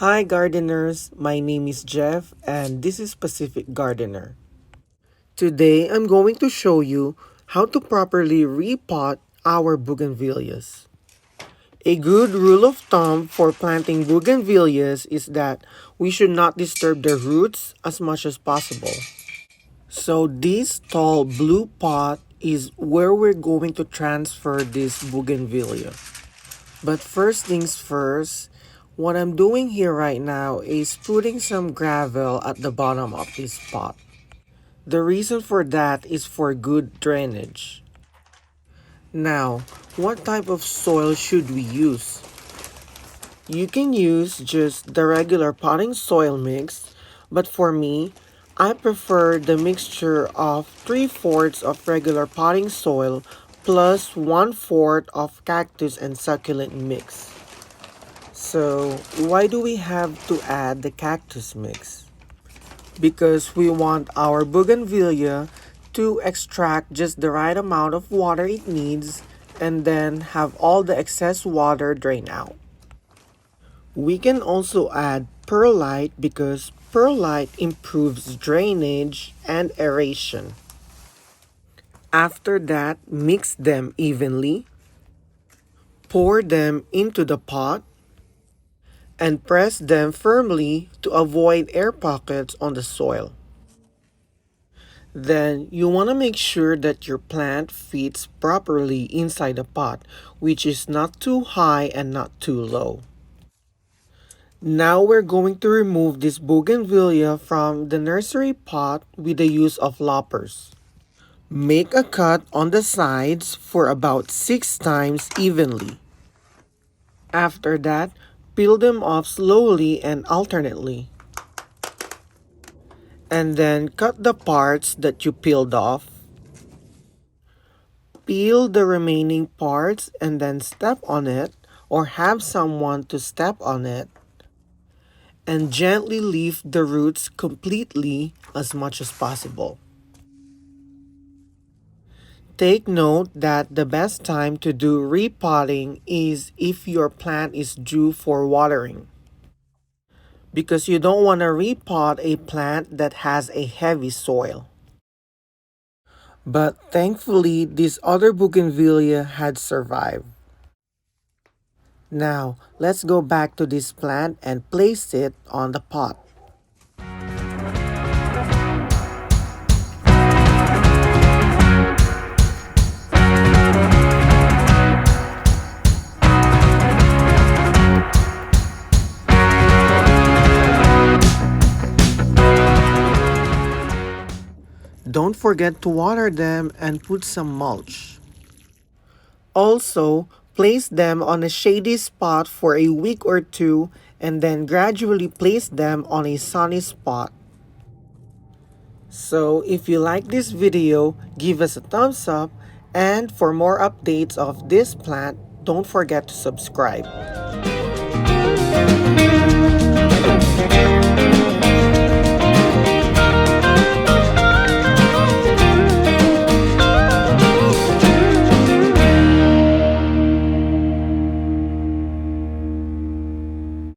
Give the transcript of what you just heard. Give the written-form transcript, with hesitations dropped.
Hi gardeners, my name is Jeff and this is Pacific Gardener. Today I'm going to show you how to properly repot our bougainvilleas. A good rule of thumb for planting bougainvilleas is that we should not disturb the roots as much as possible. So this tall blue pot is where we're going to transfer this bougainvillea. But first things first, what I'm doing here right now is putting some gravel at the bottom of this pot. The reason for that is for good drainage. Now, what type of soil should we use? You can use just the regular potting soil mix, but for me, I prefer the mixture of 3/4 of regular potting soil plus 1/4 of cactus and succulent mix. So, why do we have to add the cactus mix? Because we want our bougainvillea to extract just the right amount of water it needs and then have all the excess water drain out. We can also add perlite because perlite improves drainage and aeration. After that, mix them evenly, pour them into the pot, and press them firmly to avoid air pockets on the soil. Then you want to make sure that your plant fits properly inside the pot, which is not too high and not too low. Now we're going to remove this bougainvillea from the nursery pot with the use of loppers. Make a cut on the sides for about 6 times evenly. After that, peel them off slowly and alternately. And then cut the parts that you peeled off. Peel the remaining parts and then step on it or have someone to step on it. And gently leave the roots completely as much as possible. Take note that the best time to do repotting is if your plant is due for watering, because you don't want to repot a plant that has a heavy soil. But thankfully, this other bougainvillea had survived. Now, let's go back to this plant and place it on the pot. Don't forget to water them and put some mulch. Also, place them on a shady spot for a week or two and then gradually place them on a sunny spot. So if you like this video, give us a thumbs up, and for more updates of this plant, don't forget to subscribe.